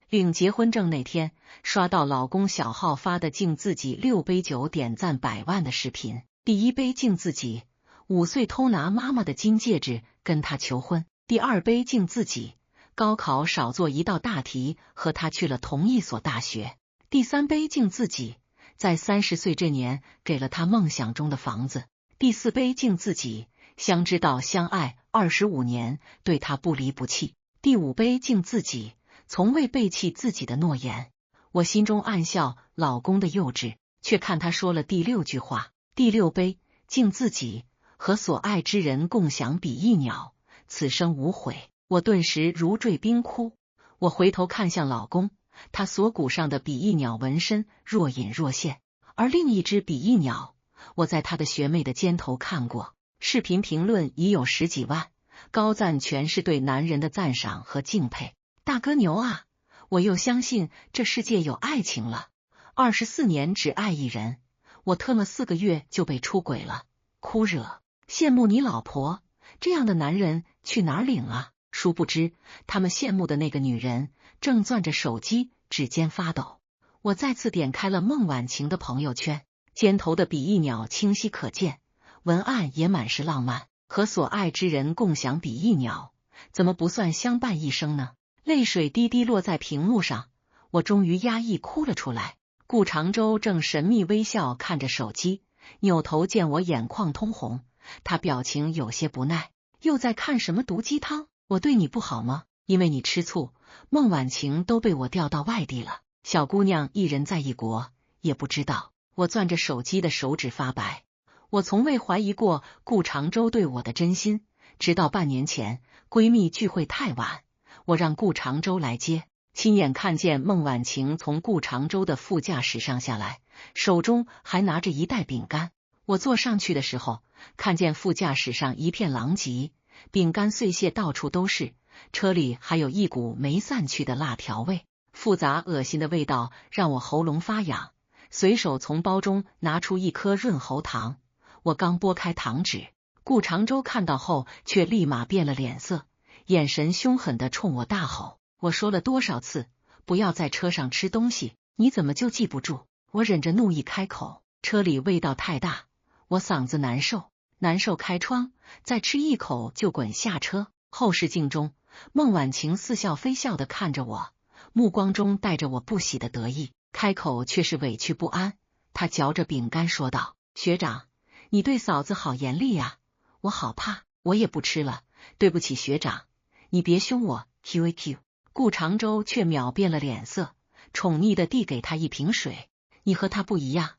领结婚证那天，刷到老公小号发的敬自己6杯酒点赞100万的视频。第一杯敬自己5岁偷拿妈妈的金戒指跟他求婚，第二杯敬自己高考少做一道大题和他去了同一所大学，第三杯敬自己在30岁这年给了他梦想中的房子，第四杯敬自己相知到相爱25年对他不离不弃，第五杯敬自己从未背弃自己的诺言。我心中暗笑老公的幼稚，却看他说了第6句话。第6杯敬自己和所爱之人共享比翼鸟，此生无悔。我顿时如坠冰窟。我回头看向老公，他锁骨上的比翼鸟纹身若隐若现，而另一只比翼鸟我在他的学妹的肩头看过。视频评论已有10几万，高赞全是对男人的赞赏和敬佩。大哥牛啊！我又相信这世界有爱情了。24年只爱一人，我特么4个月就被出轨了，哭惹。羡慕你老婆，这样的男人去哪儿领啊？殊不知他们羡慕的那个女人正攥着手机指尖发抖。我再次点开了孟晚晴的朋友圈，肩头的比翼鸟清晰可见，文案也满是浪漫。和所爱之人共享比翼鸟，怎么不算相伴一生呢？泪水滴滴落在屏幕上，我终于压抑哭了出来。顾长洲正神秘微笑看着手机，扭头见我眼眶通红，他表情有些不耐。又在看什么毒鸡汤？我对你不好吗？因为你吃醋，孟晚晴都被我调到外地了，小姑娘一人在异国，也不知道。我攥着手机的手指发白。我从未怀疑过顾长洲对我的真心，直到半年前闺蜜聚会太晚，我让顾长洲来接，亲眼看见孟晚晴从顾长洲的副驾驶上下来，手中还拿着一袋饼干。我坐上去的时候，看见副驾驶上一片狼藉，饼干碎屑到处都是，车里还有一股没散去的辣条味，复杂恶心的味道让我喉咙发痒。随手从包中拿出一颗润喉糖，我刚拨开糖纸，顾长洲看到后却立马变了脸色，眼神凶狠地冲我大吼：我说了多少次不要在车上吃东西，你怎么就记不住？我忍着怒意开口，车里味道太大，我嗓子难受开窗，再吃一口就滚下车。后视镜中，孟晚晴似笑非笑地看着我，目光中带着我不喜的得意，开口却是委屈不安。她嚼着饼干说道：学长，你对嫂子好严厉啊，我好怕。我也不吃了，对不起学长，你别凶我。QAQ。 顾长洲却秒变了脸色，宠溺地递给他一瓶水。你和他不一样，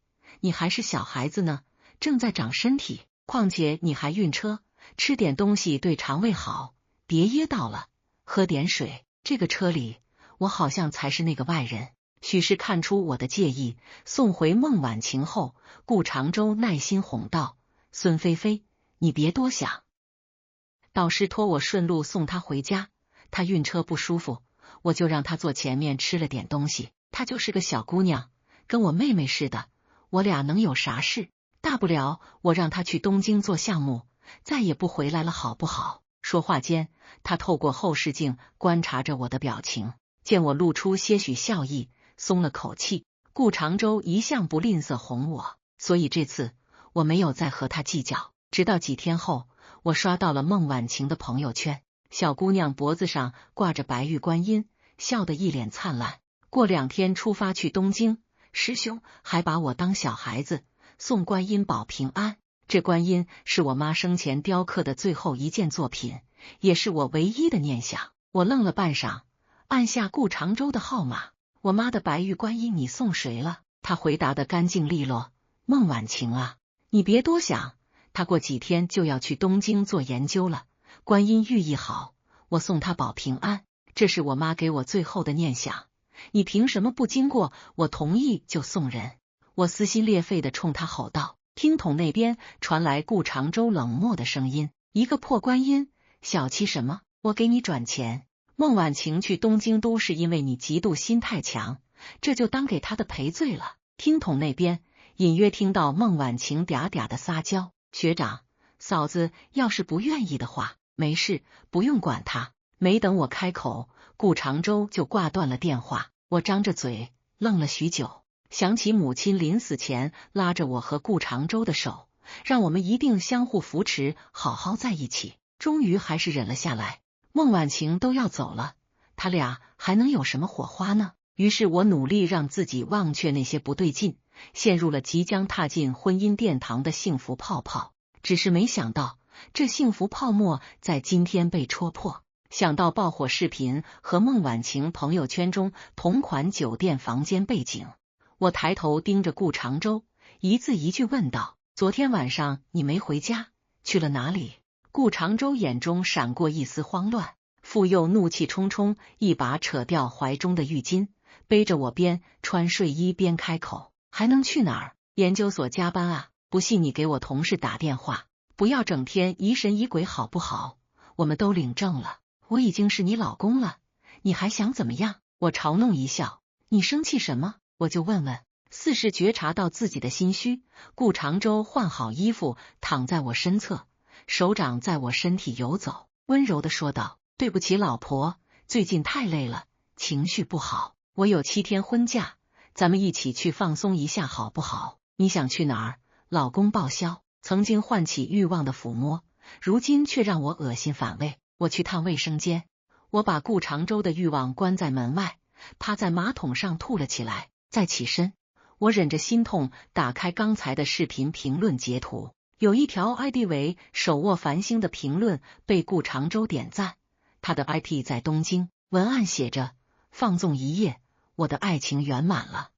你还是小孩子呢，正在长身体，况且你还晕车，吃点东西对肠胃好，别噎到了，喝点水。这个车里我好像才是那个外人。许是看出我的介意，送回孟晚晴后，顾长洲耐心哄道：孙菲菲，你别多想。导师托我顺路送她回家，她晕车不舒服，我就让她坐前面吃了点东西。她就是个小姑娘，跟我妹妹似的，我俩能有啥事？大不了我让她去东京做项目，再也不回来了，好不好？说话间，她透过后视镜观察着我的表情，见我露出些许笑意，松了口气。顾长洲一向不吝啬哄我，所以这次我没有再和他计较。直到几天后，我刷到了孟晚晴的朋友圈，小姑娘脖子上挂着白玉观音，笑得一脸灿烂。过2天出发去东京，师兄还把我当小孩子，送观音保平安。这观音是我妈生前雕刻的最后一件作品，也是我唯一的念想。我愣了半晌，按下顾长洲的号码。我妈的白玉观音你送谁了？他回答得干净利落：孟晚晴啊，你别多想，她过几天就要去东京做研究了，观音寓意好，我送她保平安，这是我妈给我最后的念想，你凭什么不经过我同意就送人？我撕心裂肺地冲他吼道。听筒那边传来顾长洲冷漠的声音：一个破观音，小气什么？我给你转钱。孟晚晴去东京都是因为你嫉妒心太强，这就当给她的赔罪了。听筒那边隐约听到孟晚晴嗲嗲的撒娇：学长，嫂子要是不愿意的话，没事，不用管她。没等我开口，顾长洲就挂断了电话。我张着嘴愣了许久，想起母亲临死前拉着我和顾长洲的手，让我们一定相互扶持，好好在一起，终于还是忍了下来。孟晚晴都要走了，他俩还能有什么火花呢？于是我努力让自己忘却那些不对劲，陷入了即将踏进婚姻殿堂的幸福泡泡。只是没想到，这幸福泡沫在今天被戳破。想到爆火视频和孟晚晴朋友圈中同款酒店房间背景，我抬头盯着顾长洲，一字一句问道：“昨天晚上你没回家，去了哪里？”顾长洲眼中闪过一丝慌乱，复又怒气冲冲，一把扯掉怀中的浴巾，背着我边穿睡衣边开口：“还能去哪儿？研究所加班啊！不信你给我同事打电话，不要整天疑神疑鬼好不好？我们都领证了，我已经是你老公了，你还想怎么样？”我嘲弄一笑：“你生气什么？我就问问。”似是觉察到自己的心虚，顾长洲换好衣服，躺在我身侧，手掌在我身体游走，温柔地说道：“对不起老婆，最近太累了，情绪不好。我有7天婚假，咱们一起去放松一下好不好？你想去哪儿？老公报销。”曾经唤起欲望的抚摸，如今却让我恶心反胃。我去趟卫生间。我把顾长洲的欲望关在门外，趴在马桶上吐了起来，再起身。我忍着心痛，打开刚才的视频评论截图，有一条 ID 为手握繁星的评论被顾长洲点赞，他的 IP 在东京，文案写着：“放纵一夜，我的爱情圆满了。”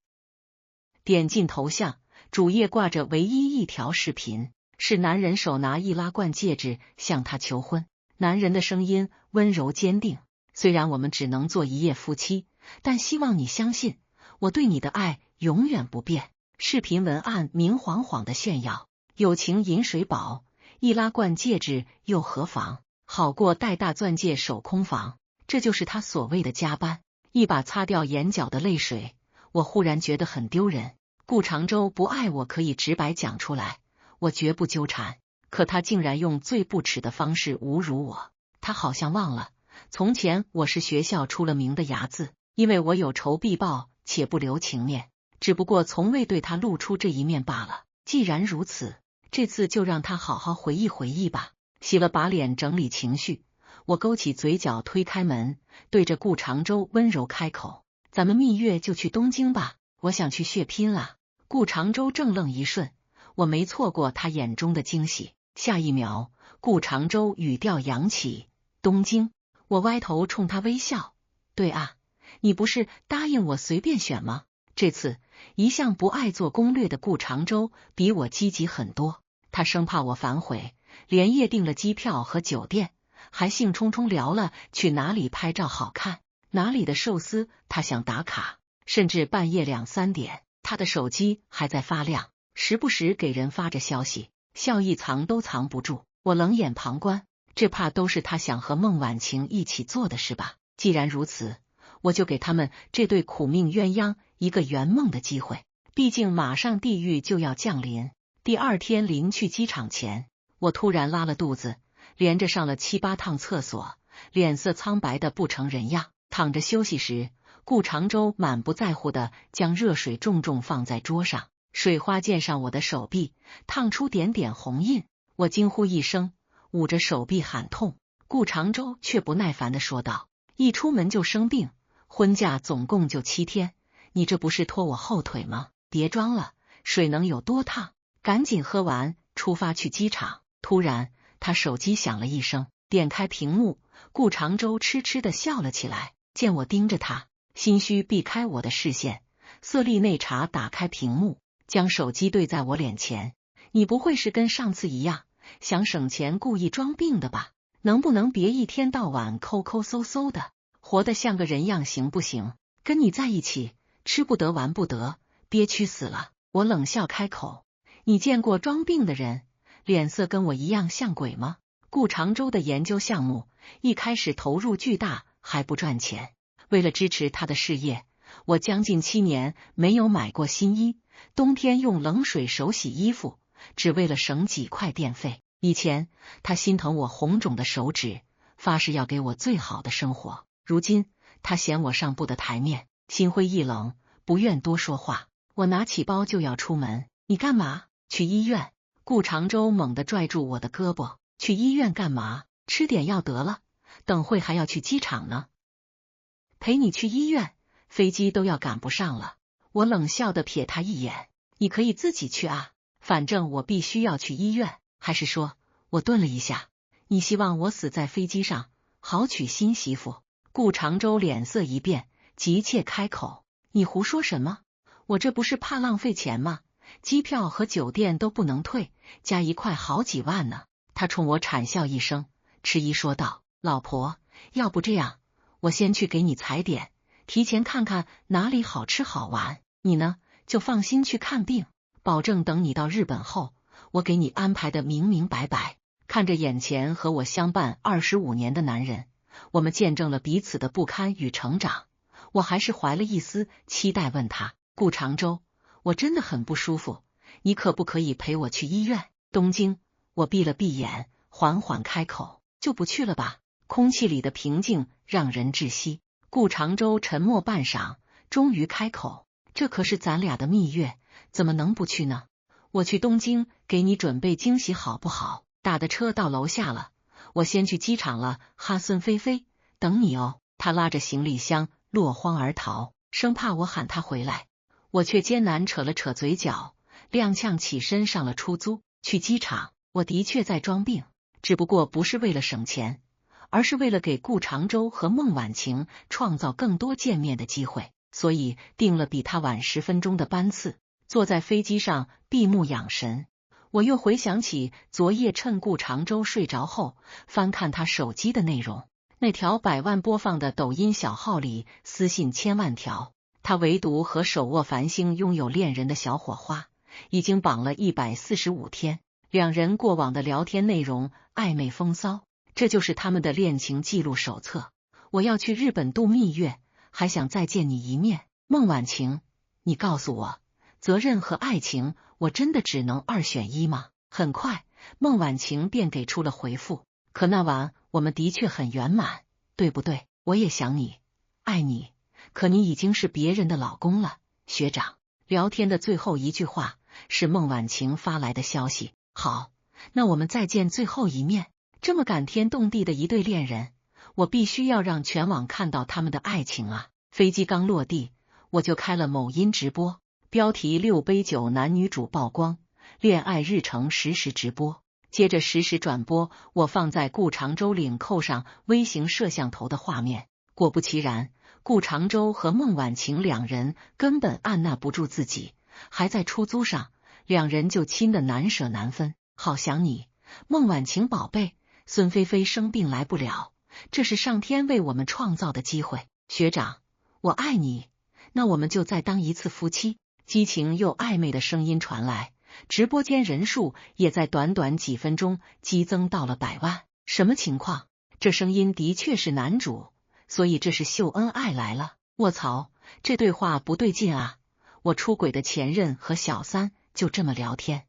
点进头像，主页挂着唯一一条视频，是男人手拿易拉罐戒指向他求婚，男人的声音温柔坚定：“虽然我们只能做一夜夫妻，但希望你相信，我对你的爱永远不变。”视频文案明晃晃的炫耀：“友情饮水饱，易拉罐戒指又何妨？好过戴大钻戒守空房。”这就是他所谓的加班。一把擦掉眼角的泪水，我忽然觉得很丢人。顾长洲不爱我可以直白讲出来，我绝不纠缠，可他竟然用最不耻的方式侮辱我。他好像忘了，从前我是学校出了名的睚眦，因为我有仇必报且不留情面，只不过从未对他露出这一面罢了。既然如此，这次就让他好好回忆回忆吧。洗了把脸整理情绪，我勾起嘴角推开门，对着顾长洲温柔开口：“咱们蜜月就去东京吧，我想去血拼了。”顾长洲怔愣一瞬，我没错过他眼中的惊喜。下一秒，顾长洲语调扬起：“东京？”我歪头冲他微笑：“对啊，你不是答应我随便选吗？”这次，一向不爱做攻略的顾长洲比我积极很多，他生怕我反悔，连夜订了机票和酒店，还兴冲冲聊了去哪里拍照好看，哪里的寿司他想打卡，甚至半夜2、3点。他的手机还在发亮，时不时给人发着消息，笑意藏都藏不住。我冷眼旁观，这怕都是他想和孟晚晴一起做的事吧。既然如此，我就给他们这对苦命鸳鸯一个圆梦的机会，毕竟马上地狱就要降临。第2天临去机场前，我突然拉了肚子，连着上了7、8趟厕所，脸色苍白的不成人样。躺着休息时，顾长洲满不在乎的将热水重重放在桌上，水花溅上我的手臂，烫出点点红印。我惊呼一声，捂着手臂喊痛。顾长洲却不耐烦的说道：“一出门就生病，婚假总共就7天，你这不是拖我后腿吗？别装了，水能有多烫？赶紧喝完，出发去机场。”突然，他手机响了一声，点开屏幕，顾长洲痴痴的笑了起来。见我盯着他，心虚避开我的视线，色厉内查打开屏幕，将手机对在我脸前：“你不会是跟上次一样，想省钱故意装病的吧？能不能别一天到晚抠抠搜搜的，活得像个人样行不行？跟你在一起，吃不得玩不得，憋屈死了。”我冷笑开口：“你见过装病的人，脸色跟我一样像鬼吗？”顾长洲的研究项目一开始投入巨大，还不赚钱。为了支持他的事业，我将近7年没有买过新衣，冬天用冷水手洗衣服，只为了省几块电费。以前他心疼我红肿的手指，发誓要给我最好的生活，如今他嫌我上不得台面，心灰意冷，不愿多说话。我拿起包就要出门。你干嘛？去医院。顾长洲猛地拽住我的胳膊。去医院干嘛？吃点药得了，等会还要去机场呢。陪你去医院？飞机都要赶不上了。我冷笑地瞥他一眼。你可以自己去啊，反正我必须要去医院。还是说……我顿了一下，你希望我死在飞机上，好娶新媳妇？顾长洲脸色一变，急切开口：你胡说什么？我这不是怕浪费钱吗？机票和酒店都不能退，加一块好几万呢。他冲我惨笑一声，迟疑说道：老婆，要不这样，我先去给你踩点，提前看看哪里好吃好玩，你呢，就放心去看病，保证等你到日本后，我给你安排的明明白白。看着眼前和我相伴25年的男人，我们见证了彼此的不堪与成长，我还是怀了一丝期待，问他：顾长洲，我真的很不舒服，你可不可以陪我去医院？东京。我闭了闭眼，缓缓开口：就不去了吧。空气里的平静让人窒息。顾长洲沉默半晌，终于开口：这可是咱俩的蜜月，怎么能不去呢？我去东京给你准备惊喜好不好？打的车到楼下了，我先去机场了。哈，孙菲菲，等你哦。他拉着行李箱落荒而逃，生怕我喊他回来。我却艰难扯了扯嘴角，踉跄起身上了出租。去机场，我的确在装病，只不过不是为了省钱，而是为了给顾长洲和孟晚晴创造更多见面的机会，所以订了比他晚10分钟的班次。坐在飞机上闭目养神，我又回想起昨夜趁顾长洲睡着后翻看他手机的内容，那条100万播放的抖音小号里私信千万条，他唯独和手握繁星拥有恋人的小火花，已经绑了145天，两人过往的聊天内容暧昧风骚，这就是他们的恋情记录手册。我要去日本度蜜月，还想再见你一面。孟晚晴，你告诉我，责任和爱情，我真的只能2选1吗？很快，孟晚晴便给出了回复。可那晚我们的确很圆满，对不对？我也想你，爱你，可你已经是别人的老公了，学长。聊天的最后一句话是孟晚晴发来的消息。好，那我们再见最后一面。这么感天动地的一对恋人，我必须要让全网看到他们的爱情啊！飞机刚落地，我就开了某音直播，标题6杯酒男女主曝光，恋爱日程实时直播。接着实时转播我放在顾长洲领扣上微型摄像头的画面。果不其然，顾长洲和孟晚晴两人根本按捺不住自己，还在出租上，两人就亲得难舍难分。好想你，孟晚晴宝贝，孙菲菲生病来不了，这是上天为我们创造的机会。学长，我爱你，那我们就再当一次夫妻。激情又暧昧的声音传来，直播间人数也在短短几分钟激增到了100万。什么情况？这声音的确是男主，所以这是秀恩爱来了。卧槽，这对话不对劲啊！我出轨的前任和小三就这么聊天？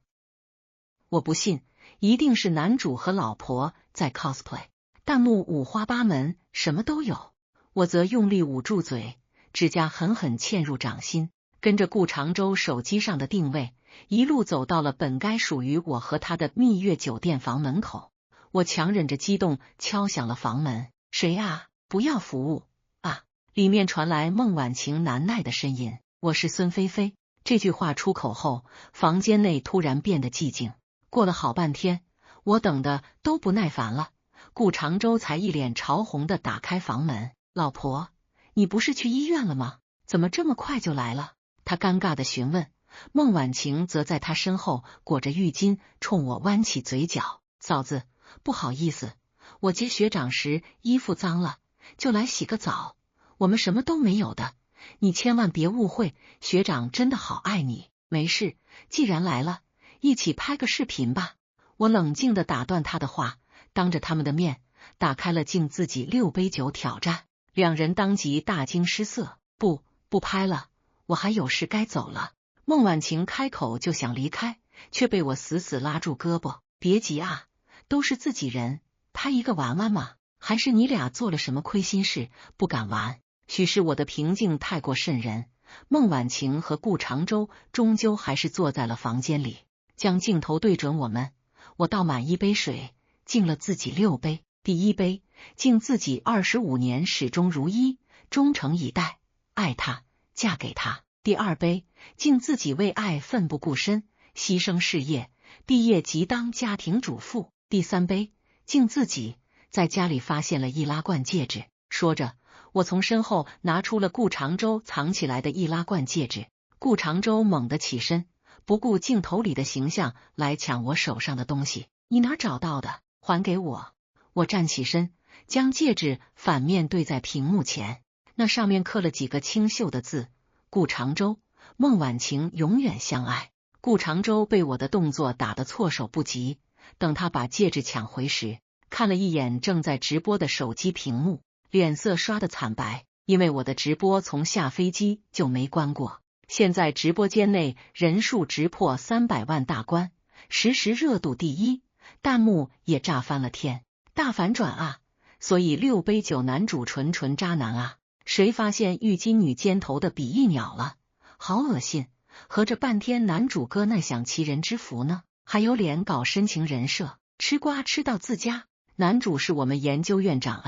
我不信，一定是男主和老婆在 cosplay。弹幕五花八门，什么都有。我则用力捂住嘴，指甲狠狠嵌入掌心，跟着顾长洲手机上的定位，一路走到了本该属于我和他的蜜月酒店房门口。我强忍着激动敲响了房门。谁啊？不要服务啊！里面传来孟晚晴难耐的呻吟。我是孙菲菲。这句话出口后，房间内突然变得寂静。过了好半天，我等的都不耐烦了，顾长洲才一脸潮红的打开房门。老婆，你不是去医院了吗？怎么这么快就来了？他尴尬的询问。孟晚晴则在他身后裹着浴巾，冲我弯起嘴角。嫂子，不好意思，我接学长时衣服脏了，就来洗个澡，我们什么都没有的，你千万别误会，学长真的好爱你。没事，既然来了，一起拍个视频吧。我冷静地打断他的话，当着他们的面打开了敬自己6杯酒挑战。两人当即大惊失色。不拍了，我还有事该走了。孟晚晴开口就想离开，却被我死死拉住胳膊。别急啊，都是自己人，拍一个玩玩嘛。还是你俩做了什么亏心事不敢玩？许是我的平静太过瘆人，孟晚晴和顾长洲终究还是坐在了房间里，将镜头对准我们。我倒满一杯水，敬了自己6杯。第一杯，敬自己25年始终如一，忠诚以待，爱他，嫁给他。第二杯，敬自己为爱奋不顾身，牺牲事业，毕业即当家庭主妇。第三杯，敬自己在家里发现了易拉罐戒指。说着，我从身后拿出了顾长洲藏起来的易拉罐戒指。顾长洲猛地起身，不顾镜头里的形象来抢我手上的东西。你哪找到的？还给我！我站起身，将戒指反面对在屏幕前，那上面刻了几个清秀的字：顾长洲，孟晚晴永远相爱。顾长洲被我的动作打得措手不及，等他把戒指抢回时，看了一眼正在直播的手机屏幕，脸色刷得惨白，因为我的直播从下飞机就没关过，现在直播间内人数直破300万大关，实时热度第一，弹幕也炸翻了天，大反转啊！所以6杯酒男主纯渣男啊！谁发现浴巾女肩头的比翼鸟了？好恶心！合着半天男主哥那享其人之福呢，还有脸搞深情人设，吃瓜吃到自家。男主是我们研究院长，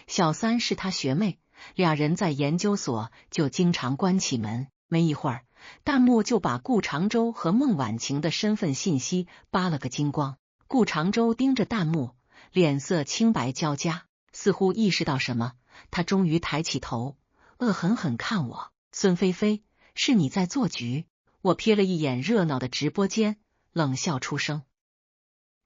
小三是他学妹，俩人在研究所就经常关起门。没一会儿，弹幕就把顾长洲和孟晚晴的身份信息扒了个精光。顾长洲盯着弹幕，脸色青白交加，似乎意识到什么，他终于抬起头，恶狠狠看我。孙菲菲，是你在做局？我瞥了一眼热闹的直播间，冷笑出声。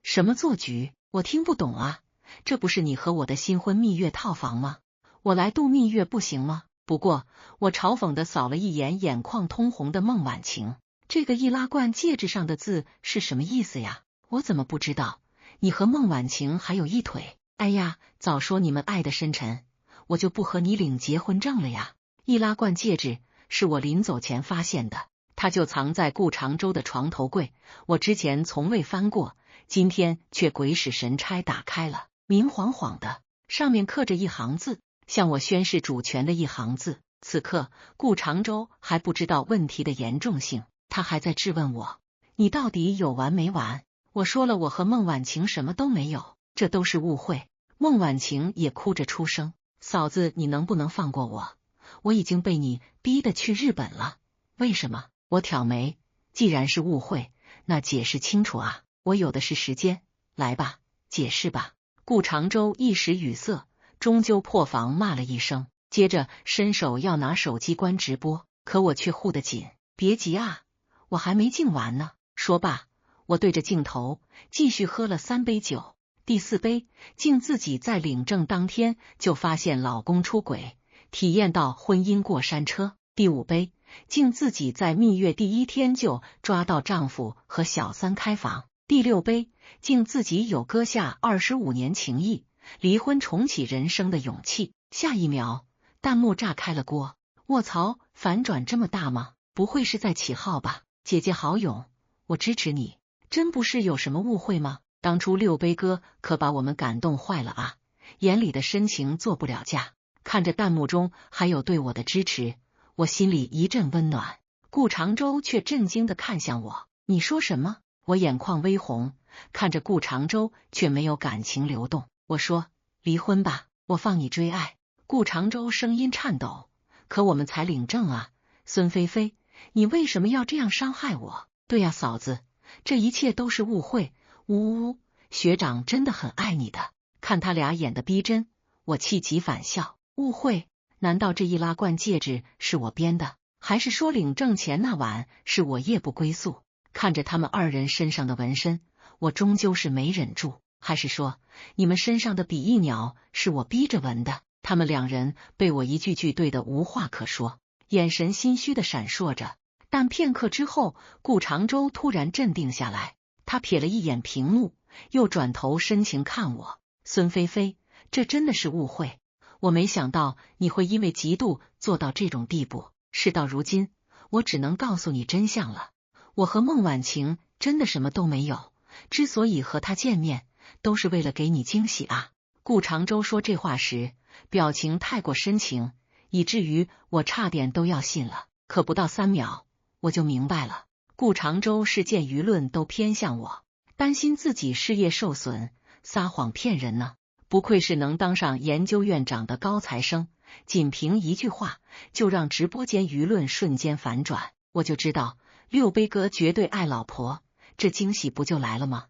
什么做局？我听不懂啊！这不是你和我的新婚蜜月套房吗？我来度蜜月不行吗？不过，我嘲讽地扫了一眼眼眶通红的孟晚晴，这个易拉罐戒指上的字是什么意思呀？我怎么不知道？你和孟晚晴还有一腿？哎呀，早说你们爱得深沉，我就不和你领结婚证了呀！易拉罐戒指是我临走前发现的，它就藏在顾长洲的床头柜，我之前从未翻过，今天却鬼使神差打开了，明晃晃的，上面刻着一行字，向我宣示主权的一行字。此刻顾长洲还不知道问题的严重性，他还在质问我，你到底有完没完？我说了，我和孟晚晴什么都没有，这都是误会。孟晚晴也哭着出声，嫂子，你能不能放过我？我已经被你逼得去日本了。为什么？我挑眉，既然是误会，那解释清楚啊！我有的是时间，来吧，解释吧。顾长洲一时语塞，终究破防骂了一声，接着伸手要拿手机关直播，可我却护得紧。别急啊，我还没敬完呢。说罢，我对着镜头继续喝了3杯酒。第4杯，敬自己在领证当天就发现老公出轨，体验到婚姻过山车。第5杯，敬自己在蜜月第1天就抓到丈夫和小三开房。第6杯，敬自己有割下25年情谊，离婚重启人生的勇气。下一秒，弹幕炸开了锅。卧槽，反转这么大吗？不会是在起号吧？姐姐好勇，我支持你。真不是有什么误会吗？当初6杯哥可把我们感动坏了啊，眼里的深情做不了假。看着弹幕中还有对我的支持，我心里一阵温暖。顾长洲却震惊地看向我，你说什么？我眼眶微红，看着顾长洲却没有感情流动。我说，离婚吧，我放你追爱。顾长洲声音颤抖，可我们才领证啊，孙菲菲，你为什么要这样伤害我？对呀，嫂子，这一切都是误会。呜呜，学长真的很爱你的。看他俩演的逼真，我气急反笑。误会？难道这易拉罐戒指是我编的？还是说领证前那晚是我夜不归宿？看着他们2人身上的纹身，我终究是没忍住。还是说，你们身上的比翼鸟是我逼着纹的？他们2人被我一句句对得无话可说，眼神心虚的闪烁着。但片刻之后，顾长洲突然镇定下来，他瞥了一眼屏幕，又转头深情看我。孙菲菲，这真的是误会，我没想到你会因为嫉妒做到这种地步。事到如今，我只能告诉你真相了，我和孟晚晴真的什么都没有，之所以和他见面，都是为了给你惊喜啊。顾长洲说这话时，表情太过深情，以至于我差点都要信了。可不到3秒，我就明白了，顾长洲是见舆论都偏向我，担心自己事业受损，撒谎骗人呢。不愧是能当上研究院长的高材生，仅凭一句话就让直播间舆论瞬间反转。我就知道六杯哥绝对爱老婆，这惊喜不就来了吗？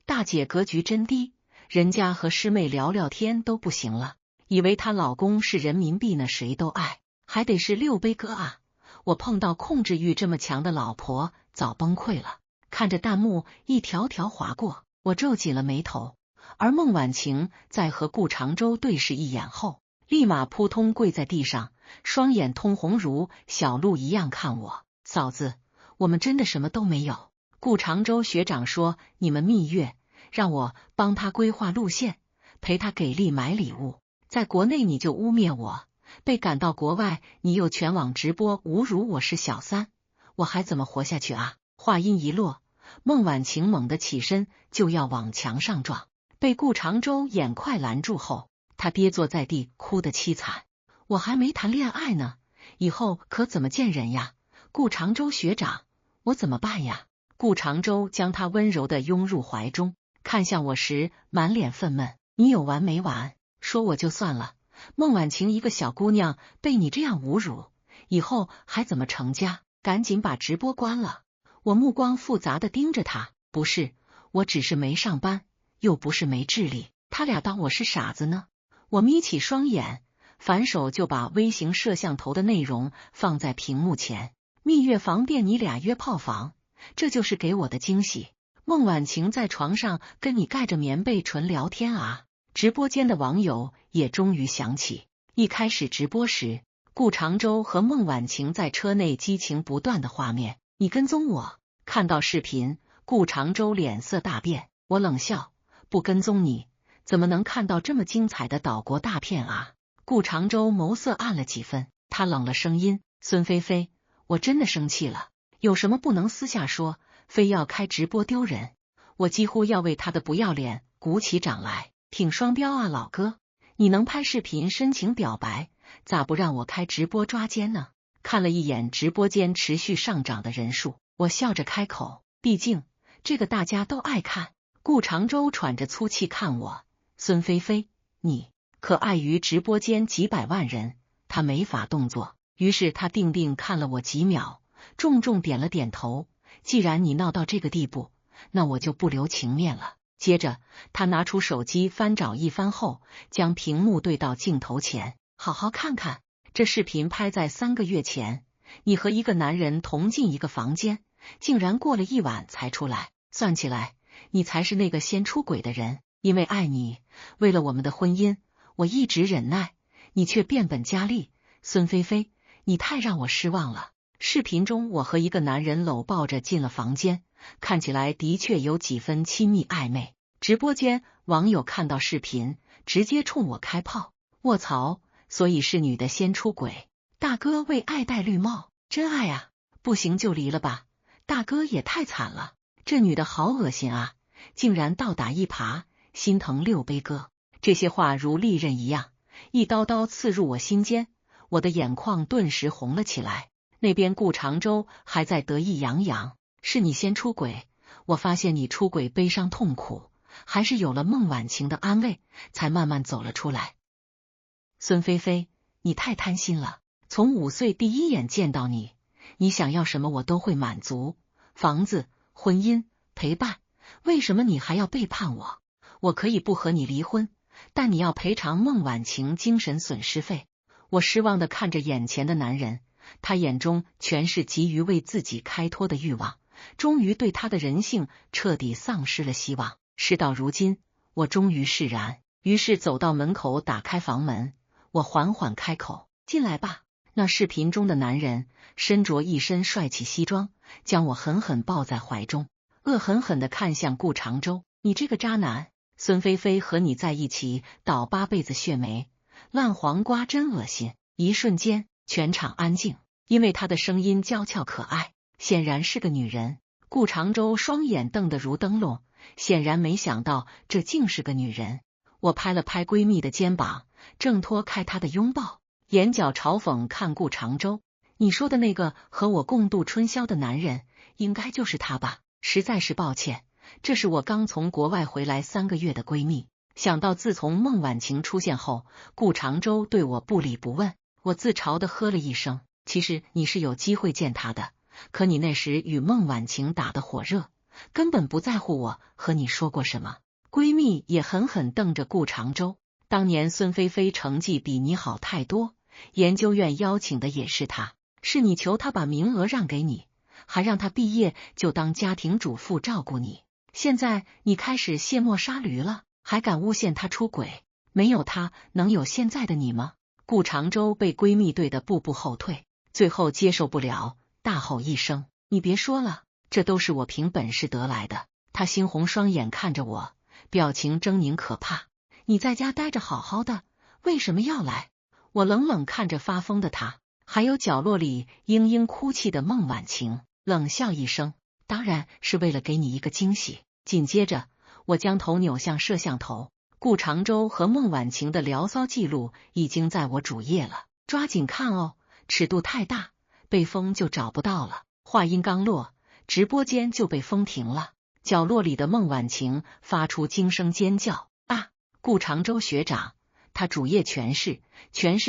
大姐格局真低，人家和师妹聊聊天都不行了，以为她老公是人民币呢，谁都爱，还得是六杯哥啊！我碰到控制欲这么强的老婆早崩溃了。看着弹幕一条条划过，我皱紧了眉头。而孟婉晴在和顾长洲对视一眼后，立马扑通跪在地上，双眼通红如小鹿一样看我。嫂子，我们真的什么都没有。顾长洲学长说你们蜜月，让我帮他规划路线，陪他给力买礼物。在国内你就污蔑我，被赶到国外你又全网直播侮辱我是小三，我还怎么活下去啊？话音一落，孟婉晴猛地起身就要往墙上撞，被顾长洲眼快拦住后，他跌坐在地，哭得凄惨。我还没谈恋爱呢，以后可怎么见人呀？顾长洲学长，我怎么办呀？顾长洲将他温柔地拥入怀中，看向我时满脸愤懑。你有完没完？说我就算了，孟婉晴一个小姑娘被你这样侮辱，以后还怎么成家？赶紧把直播关了。我目光复杂地盯着他，不是，我只是没上班，又不是没智力，他俩当我是傻子呢？我眯起双眼，反手就把微型摄像头的内容放在屏幕前。蜜月房店你俩约炮房，这就是给我的惊喜。孟婉晴在床上跟你盖着棉被纯聊天啊！直播间的网友也终于想起，一开始直播时，顾长洲和孟婉晴在车内激情不断的画面。你跟踪我？看到视频，顾长洲脸色大变。我冷笑，不跟踪你，怎么能看到这么精彩的岛国大片啊？顾长洲眸色暗了几分，他冷了声音：孙菲菲，我真的生气了，有什么不能私下说，非要开直播丢人？我几乎要为他的不要脸鼓起掌来。挺双标啊，老哥，你能拍视频深情表白，咋不让我开直播抓奸呢？看了一眼直播间持续上涨的人数，我笑着开口，毕竟这个大家都爱看。顾长洲喘着粗气看我，孙菲菲，你可碍于直播间几百万人，他没法动作。于是他定定看了我几秒，重重点了点头。既然你闹到这个地步，那我就不留情面了。接着他拿出手机翻找一番后，将屏幕对到镜头前，好好看看，这视频拍在3个月前，你和一个男人同进一个房间，竟然过了1晚才出来，算起来你才是那个先出轨的人。因为爱你，为了我们的婚姻，我一直忍耐，你却变本加厉。孙菲菲，你太让我失望了。视频中我和一个男人搂抱着进了房间，看起来的确有几分亲密暧昧。直播间网友看到视频，直接冲我开炮。卧槽，所以是女的先出轨，大哥为爱戴绿帽，真爱啊！不行就离了吧，大哥也太惨了，这女的好恶心啊，竟然倒打一耙，心疼六杯哥。这些话如利刃一样，一刀刀刺入我心间，我的眼眶顿时红了起来。那边顾长洲还在得意洋洋，是你先出轨，我发现你出轨悲伤痛苦，还是有了孟婉晴的安慰，才慢慢走了出来。孙菲菲，你太贪心了，从5岁第一眼见到你，你想要什么我都会满足，房子、婚姻、陪伴，为什么你还要背叛我？我可以不和你离婚，但你要赔偿孟婉晴精神损失费。我失望地看着眼前的男人，他眼中全是急于为自己开脱的欲望，终于对他的人性彻底丧失了希望。事到如今，我终于释然，于是走到门口打开房门，我缓缓开口，进来吧。那视频中的男人身着一身帅气西装，将我狠狠抱在怀中，恶狠狠地看向顾长洲，你这个渣男，孙菲菲和你在一起倒8辈子血霉，烂黄瓜真恶心。一瞬间全场安静，因为她的声音娇俏可爱，显然是个女人。顾长洲双眼瞪得如灯笼，显然没想到这竟是个女人。我拍了拍闺蜜的肩膀，挣脱开她的拥抱，眼角嘲讽看顾长洲：“你说的那个和我共度春宵的男人，应该就是他吧？实在是抱歉，这是我刚从国外回来3个月的闺蜜。”想到自从孟晚晴出现后，顾长洲对我不理不问，我自嘲的呵了一声。其实你是有机会见他的，可你那时与孟晚晴打得火热，根本不在乎我和你说过什么。闺蜜也狠狠瞪着顾长洲，当年孙菲菲成绩比你好太多，研究院邀请的也是她，是你求她把名额让给你，还让她毕业就当家庭主妇照顾你。现在你开始卸磨杀驴了，还敢诬陷她出轨？没有她能有现在的你吗？顾长洲被闺蜜对得步步后退，最后接受不了，大吼一声：“你别说了，这都是我凭本事得来的。”她猩红双眼看着我，表情狰狞可怕。你在家待着好好的，为什么要来？我冷冷看着发疯的她，还有角落里嘤嘤哭泣的孟晚晴，冷笑一声：“当然是为了给你一个惊喜。”紧接着，我将头扭向摄像头，顾长洲和孟晚晴的聊骚记录已经在我主页了，抓紧看哦，尺度太大，被封就找不到了。话音刚落，直播间就被封停了。角落里的孟晚晴发出惊声尖叫：“啊！顾长洲学长，他主页全是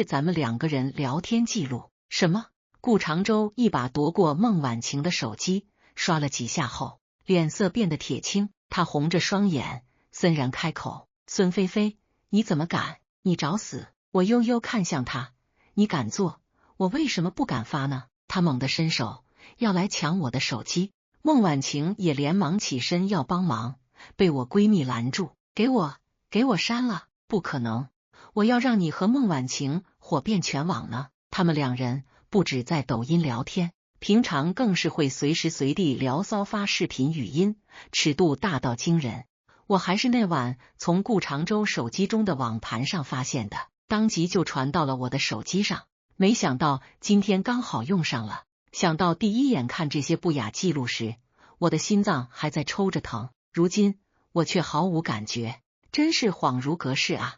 咱们2个人聊天记录。”什么？顾长洲一把夺过孟晚晴的手机，刷了几下后，脸色变得铁青，他红着双眼，森然开口：“孙菲菲，你怎么敢？你找死！”我悠悠看向他：“你敢做，我为什么不敢发呢？”他猛地伸手要来抢我的手机，孟晚晴也连忙起身要帮忙，被我闺蜜拦住：“给我删了！不可能，我要让你和孟晚晴火遍全网呢。”他们2人不止在抖音聊天，平常更是会随时随地聊骚发视频语音，尺度大到惊人。我还是那晚从顾长洲手机中的网盘上发现的，当即就传到了我的手机上，没想到今天刚好用上了。想到第一眼看这些不雅记录时，我的心脏还在抽着疼，如今我却毫无感觉，真是恍如隔世啊！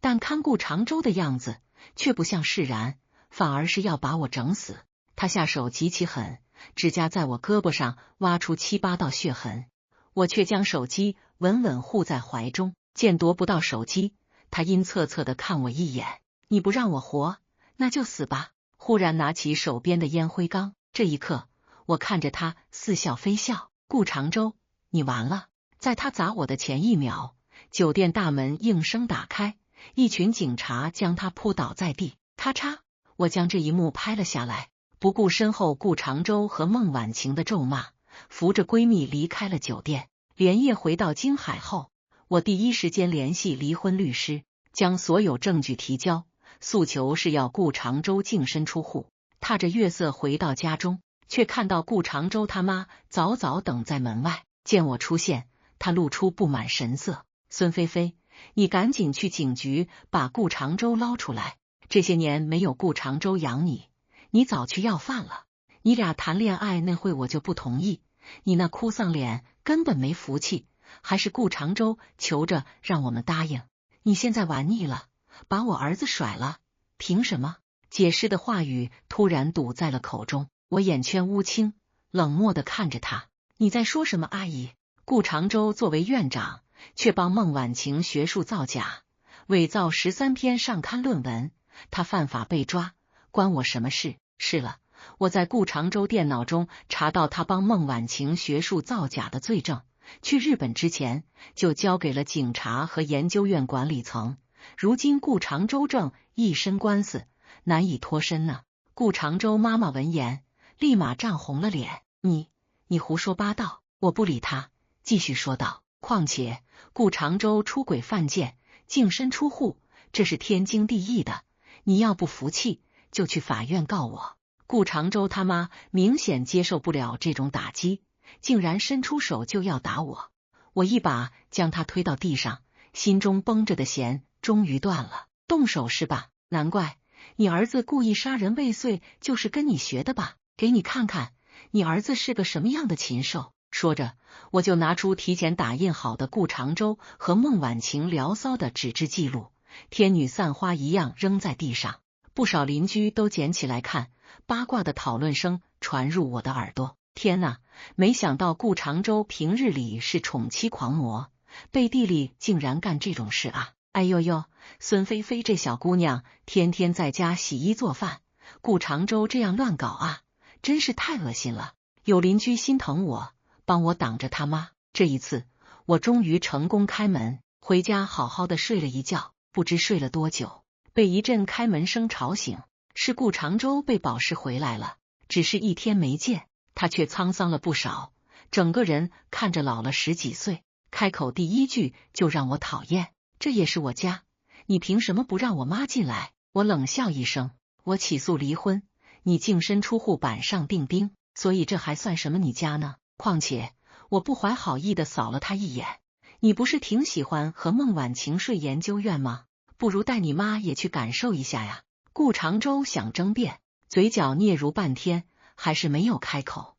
但看顾长洲的样子却不像释然，反而是要把我整死。他下手极其狠，指甲在我胳膊上挖出7、8道血痕，我却将手机稳稳护在怀中。见夺不到手机，他阴恻恻地看我一眼：“你不让我活，那就死吧！”忽然拿起手边的烟灰缸，这一刻，我看着他似笑非笑：“顾长洲，你完了！”在他砸我的前一秒，酒店大门应声打开，一群警察将他扑倒在地。咔嚓，我将这一幕拍了下来，不顾身后顾长洲和孟晚晴的咒骂，扶着闺蜜离开了酒店。连夜回到京海后，我第一时间联系离婚律师，将所有证据提交，诉求是要顾长洲净身出户。踏着月色回到家中，却看到顾长洲他妈早早等在门外。见我出现，他露出不满神色：“孙菲菲，你赶紧去警局把顾长洲捞出来，这些年没有顾长洲养你，你早去要饭了。你俩谈恋爱那会我就不同意，你那哭丧脸根本没福气，还是顾长洲求着让我们答应。你现在玩腻了，把我儿子甩了，凭什么？”解释的话语突然堵在了口中，我眼圈乌青，冷漠地看着他：“你在说什么，阿姨？”顾长洲作为院长，却帮孟晚晴学术造假，伪造13篇上刊论文，他犯法被抓，关我什么事？是了，我在顾长洲电脑中查到他帮孟晚晴学术造假的罪证，去日本之前就交给了警察和研究院管理层，如今顾长洲正一身官司，难以脱身呢。顾长洲妈妈闻言立马涨红了脸：“你胡说八道！”我不理他，继续说道：“况且顾长洲出轨犯贱，净身出户，这是天经地义的，你要不服气就去法院告我。”顾长洲他妈明显接受不了这种打击，竟然伸出手就要打我，我一把将他推到地上，心中绷着的弦终于断了。动手是吧？难怪你儿子故意杀人未遂，就是跟你学的吧？给你看看你儿子是个什么样的禽兽。说着，我就拿出提前打印好的顾长洲和孟晚晴聊骚的纸质记录，天女散花一样扔在地上。不少邻居都捡起来看，八卦的讨论声传入我的耳朵。天哪，没想到顾长洲平日里是宠妻狂魔，背地里竟然干这种事啊！哎呦呦，孙菲菲这小姑娘天天在家洗衣做饭，顾长洲这样乱搞啊，真是太恶心了。有邻居心疼我，帮我挡着他妈。这一次我终于成功开门，回家好好的睡了一觉，不知睡了多久，被一阵开门声吵醒。是顾长洲被保释回来了，只是1天没见，他却沧桑了不少，整个人看着老了10几岁。开口第一句就让我讨厌，这也是我家，你凭什么不让我妈进来？我冷笑一声，我起诉离婚，你净身出户板上钉钉，所以这还算什么你家呢？况且我不怀好意的扫了他一眼，你不是挺喜欢和孟晚晴睡研究院吗？不如带你妈也去感受一下呀。顾长洲想争辩，嘴角嗫嚅半天，还是没有开口。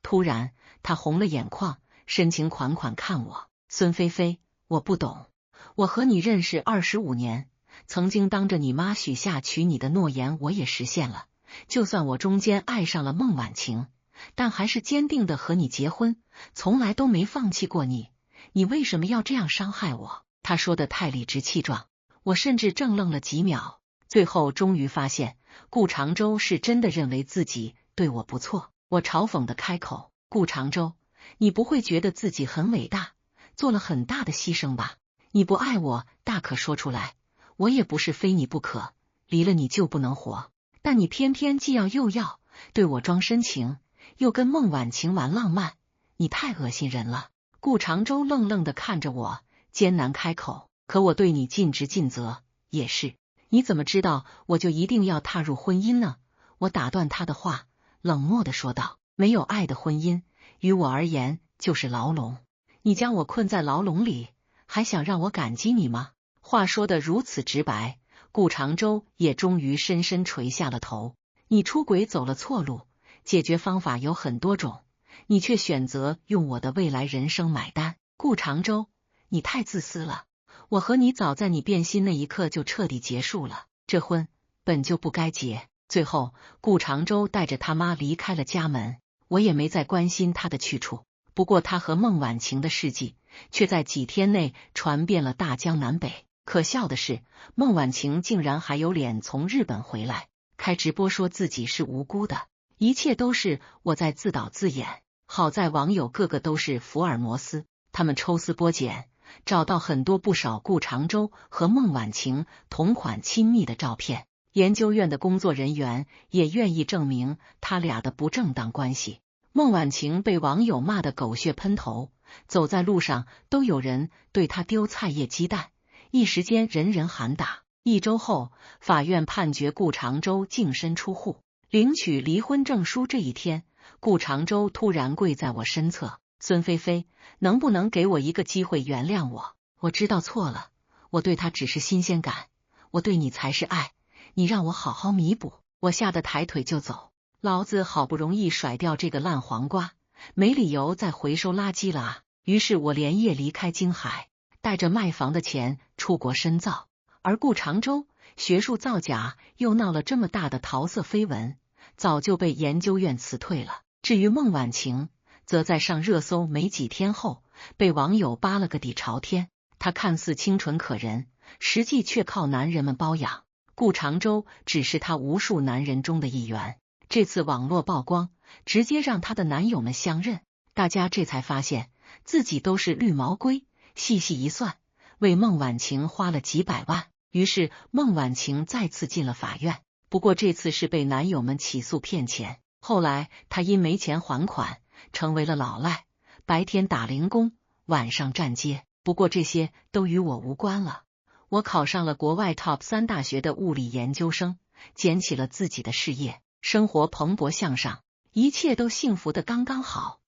突然他红了眼眶，深情款款看我，孙菲菲，我不懂，我和你认识25年，曾经当着你妈许下娶你的诺言我也实现了，就算我中间爱上了孟晚晴，但还是坚定的和你结婚，从来都没放弃过你，你为什么要这样伤害我？他说的太理直气壮，我甚至怔愣了几秒，最后终于发现顾长洲是真的认为自己对我不错。我嘲讽的开口，顾长洲，你不会觉得自己很伟大，做了很大的牺牲吧？你不爱我大可说出来，我也不是非你不可，离了你就不能活，但你偏偏既要又要，对我装深情，又跟孟晚晴玩浪漫，你太恶心人了。顾长洲愣愣的看着我，艰难开口，可我对你尽职尽责，也是，你怎么知道我就一定要踏入婚姻呢？我打断他的话，冷漠的说道，没有爱的婚姻于我而言就是牢笼，你将我困在牢笼里，还想让我感激你吗？话说得如此直白，顾长洲也终于深深垂下了头。你出轨走了错路，解决方法有很多种，你却选择用我的未来人生买单。顾长洲，你太自私了，我和你早在你变心那一刻就彻底结束了，这婚本就不该结。最后顾长洲带着他妈离开了家门，我也没再关心他的去处。不过他和孟晚晴的事迹却在几天内传遍了大江南北。可笑的是，孟晚晴竟然还有脸从日本回来开直播说自己是无辜的，一切都是我在自导自演。好在网友个个都是福尔摩斯，他们抽丝剥茧，找到很多不少顾长洲和孟晚晴同款亲密的照片。研究院的工作人员也愿意证明他俩的不正当关系。孟晚晴被网友骂得狗血喷头，走在路上都有人对他丢菜叶鸡蛋，一时间人人喊打。1周后，法院判决顾长洲净身出户，领取离婚证书。这一天，顾长洲突然跪在我身侧，孙菲菲，能不能给我一个机会原谅我？我知道错了，我对他只是新鲜感，我对你才是爱，你让我好好弥补。我吓得抬腿就走，老子好不容易甩掉这个烂黄瓜，没理由再回收垃圾了啊！于是我连夜离开京海，带着卖房的钱出国深造。而顾长洲学术造假又闹了这么大的桃色绯闻，早就被研究院辞退了。至于孟晚晴，则在上热搜没几天后被网友扒了个底朝天。她看似清纯可人，实际却靠男人们包养。顾长洲只是她无数男人中的一员。这次网络曝光，直接让她的男友们相认，大家这才发现自己都是绿毛龟。细细一算，为孟晚晴花了几百万。于是孟晚晴再次进了法院，不过这次是被男友们起诉骗钱。后来她因没钱还款，成为了老赖，白天打零工，晚上站街。不过这些都与我无关了。我考上了国外 Top 3大学的物理研究生，捡起了自己的事业，生活蓬勃向上，一切都幸福的刚刚好。